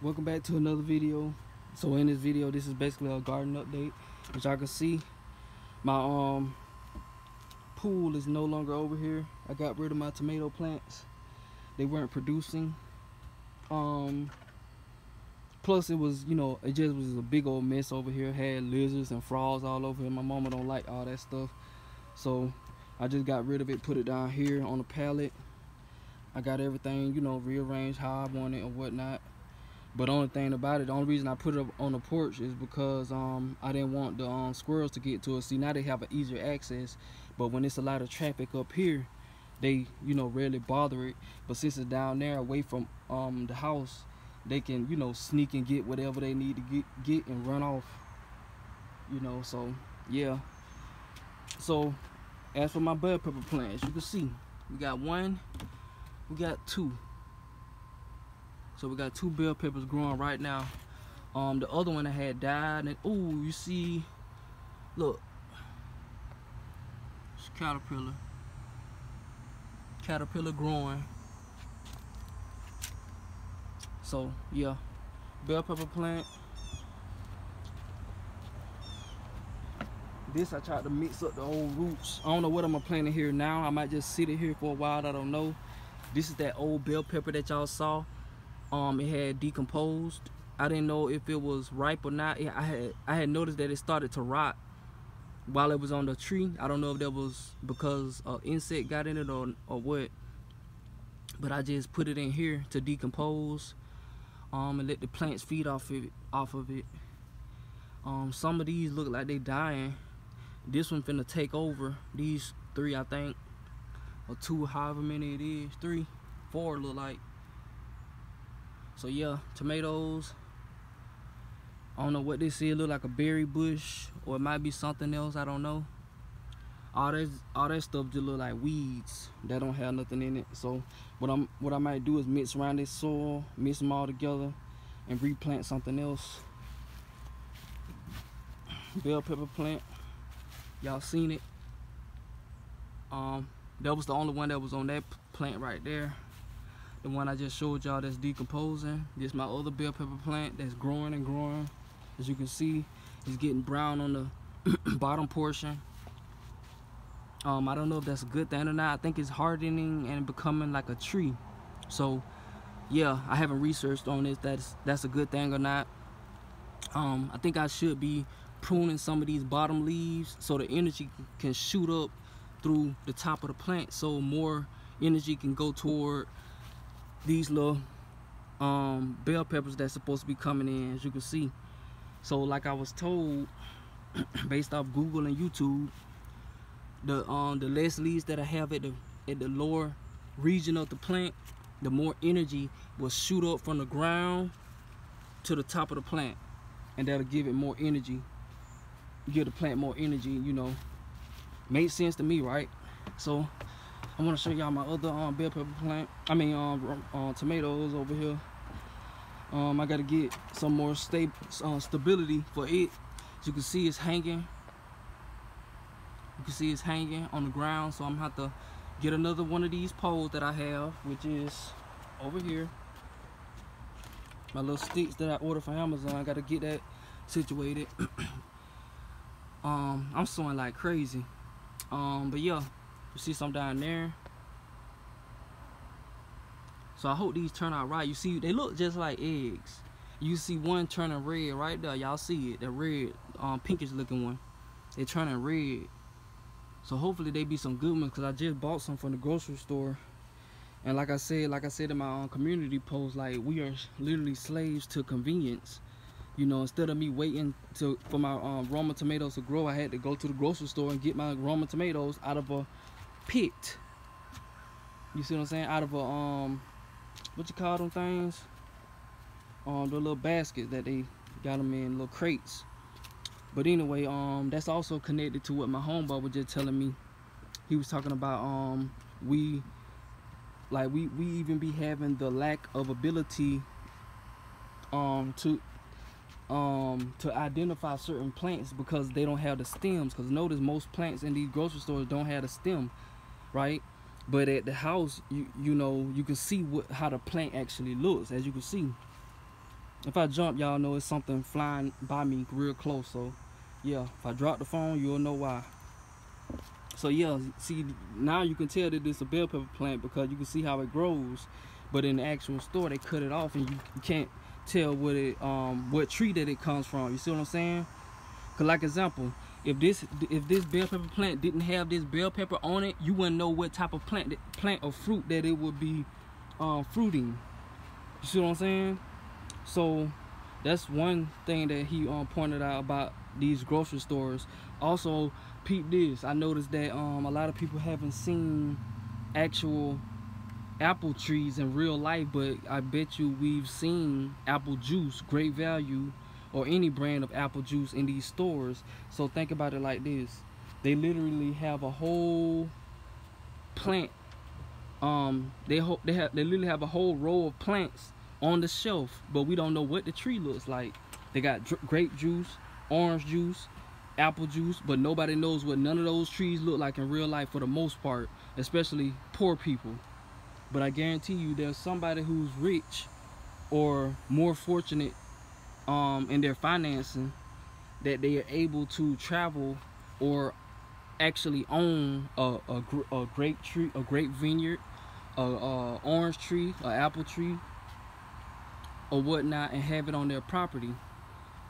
Welcome back to another video. So in this video, this is basically a garden update. As y'all can see, my pool is no longer over here. I got rid of my tomato plants. They weren't producing. Plus it was, it just was a big old mess over here. Had lizards and frogs all over here. My mama don't like all that stuff. So I just got rid of it, put it down here on the pallet. I got everything, rearranged how I want it or whatnot. But the only thing about it, the only reason I put it up on the porch is because I didn't want the squirrels to get to it. See, now they have an easier access, but when it's a lot of traffic up here, they rarely bother it. But since it's down there away from the house, they can sneak and get whatever they need to get and run off. So yeah. So as for my bell pepper plants, you can see we got one, we got two. So we got two bell peppers growing right now. The other one that had died, and oh, you see, look, it's caterpillar growing. So yeah, bell pepper plant. This I tried to mix up the old roots. I don't know what I'm gonna plant in here now. I might just sit it here for a while. I don't know. This is that old bell pepper that y'all saw. It had decomposed. I didn't know if it was ripe or not. I had noticed that it started to rot while it was on the tree. I don't know if that was because an insect got in it or what. But I just put it in here to decompose, and let the plants feed off of it. Some of these look like they dying. This one finna take over. These three, I think, or two, however many it is, 3, 4 look like. So yeah, tomatoes. I don't know what this is. Look like a berry bush, or it might be something else. I don't know. All that stuff just look like weeds that don't have nothing in it. So what I might do is mix around this soil, mix them all together, and replant something else. Bell pepper plant. Y'all seen it. That was the only one that was on that plant right there. The one I just showed y'all that's decomposing. This is my other bell pepper plant that's growing and growing. As you can see, it's getting brown on the bottom portion. I don't know if that's a good thing or not. I think it's hardening and becoming like a tree. So yeah, I haven't researched on this. That's a good thing or not. I think I should be pruning some of these bottom leaves so the energy can shoot up through the top of the plant, so more energy can go toward these little bell peppers that's supposed to be coming in, as you can see. So like I was told, based off Google and YouTube, the less leaves that I have at the lower region of the plant, the more energy will shoot up from the ground to the top of the plant, and that'll give it more energy, give the plant more energy. Makes sense to me, right? So I want to show y'all my other bell pepper plant. I mean tomatoes over here. I gotta get some more stability for it. As you can see, it's hanging. You can see it's hanging on the ground. So I'm gonna have to get another one of these poles that I have, which is over here. My little sticks that I ordered from Amazon. I gotta get that situated. I'm sewing like crazy. But yeah, you see some down there. So I hope these turn out right. You see, they look just like eggs. You see one turning red right there. Y'all see it, the red, pinkish looking one. They're turning red. So hopefully they be some good ones, because I just bought some from the grocery store. And like I said in my community post, like, we are literally slaves to convenience. Instead of me waiting for my Roma tomatoes to grow, I had to go to the grocery store and get my Roma tomatoes out of a pit. You see what I'm saying? Out of a what you call them things? The little baskets that they got them in, little crates. But anyway, that's also connected to what my homeboy was just telling me. He was talking about we even be having the lack of ability to identify certain plants because they don't have the stems. Because notice most plants in these grocery stores don't have the stem, right? But at the house, you can see how the plant actually looks. As you can see, If I jump, y'all know it's something flying by me real close. So yeah, if I drop the phone, you'll know why. So yeah, see, now you can tell that it's a bell pepper plant because you can see how it grows. But in the actual store, they cut it off, and you can't tell what tree that it comes from. You see what I'm saying? Cause like example, if this bell pepper plant didn't have this bell pepper on it, you wouldn't know what type of plant or fruit that it would be fruiting. You see what I'm saying? So that's one thing that he pointed out about these grocery stores. Also, peep this. I noticed that a lot of people haven't seen actual apple trees in real life, but I bet you we've seen apple juice, Great Value, or any brand of apple juice in these stores. So think about it like this: they literally have a whole plant. They literally have a whole row of plants on the shelf, but we don't know what the tree looks like. They got grape juice, orange juice, apple juice, but nobody knows what none of those trees look like in real life for the most part, especially poor people. But I guarantee you there's somebody who's rich or more fortunate in their financing, that they are able to travel or actually own a grape tree, a grape vineyard, a orange tree, an apple tree, or whatnot, and have it on their property.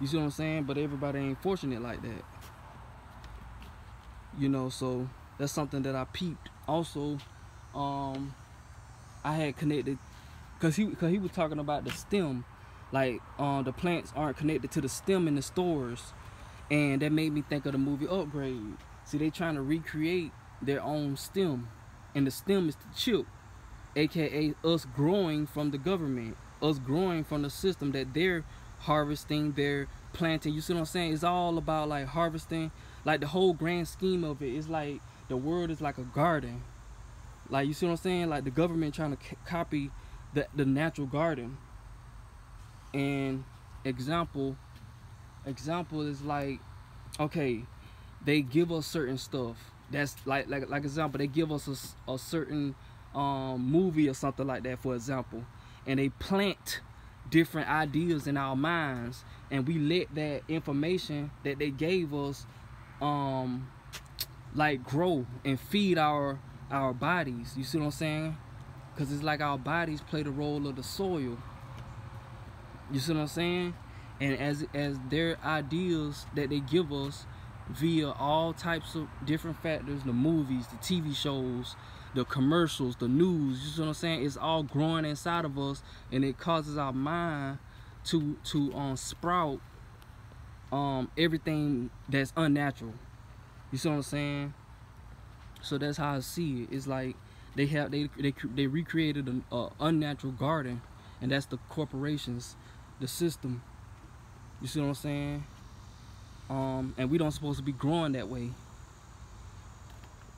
You see what I'm saying? But everybody ain't fortunate like that. You know, so that's something that I peeped. Also, I had connected, cause he was talking about the stem, like the plants aren't connected to the stem in the stores, and that made me think of the movie Upgrade. See, they trying to recreate their own stem, and the stem is the chip, aka us growing from the government, us growing from the system that they're harvesting, they're planting. You see what I'm saying? It's all about like harvesting, like the whole grand scheme of it is like the world is like a garden. Like, you see what I'm saying? Like the government trying to copy the natural garden. And example is like, okay, they give us certain stuff. That's like example, they give us a certain movie or something like that, for example, and they plant different ideas in our minds, and we let that information that they gave us like grow and feed our bodies. You see what I'm saying? Because it's like our bodies play the role of the soil. You see what I'm saying? And as their ideas that they give us via all types of different factors, the movies, the TV shows, the commercials, the news, you see what I'm saying? It's all growing inside of us, and it causes our mind to sprout everything that's unnatural. You see what I'm saying? So that's how I see it. It's like they recreated an unnatural garden, and that's the corporations, the system. You see what I'm saying? And we don't supposed to be growing that way.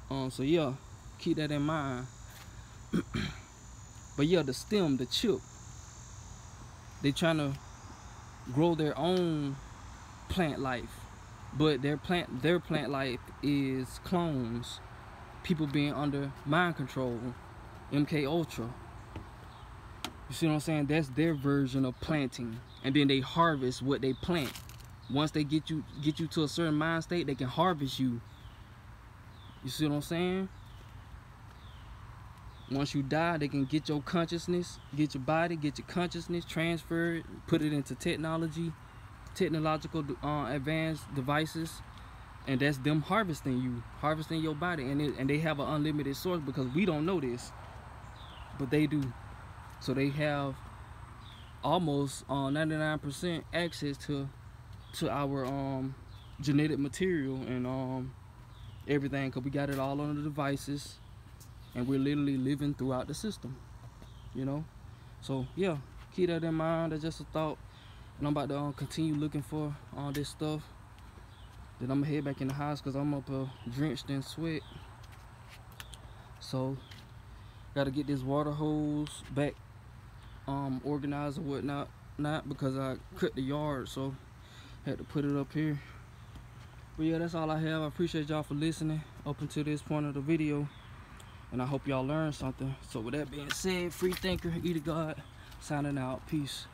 So yeah, keep that in mind. But yeah, the stem, the chip, they trying to grow their own plant life, but their plant life is clones. People being under mind control, MK Ultra. You see what I'm saying? That's their version of planting, and then they harvest what they plant. Once they get you to a certain mind state, they can harvest you. You see what I'm saying? Once you die, they can get your consciousness, get your body, get your consciousness, transfer it, put it into technological advanced devices. And that's them harvesting your body, and they have an unlimited source, because we don't know this, but they do. So they have almost 99% access to our genetic material and everything, because we got it all on the devices, and we're literally living throughout the system, you know. So yeah, keep that in mind. That's just a thought, and I'm about to continue looking for all this stuff. Then I'm gonna head back in the house because I'm up drenched in sweat. So gotta get this water hose back organized or whatnot, not because I cut the yard, so had to put it up here. But yeah, that's all I have. I appreciate y'all for listening up until this point of the video, and I hope y'all learned something. So with that being said, free thinker, eat a God, signing out. Peace.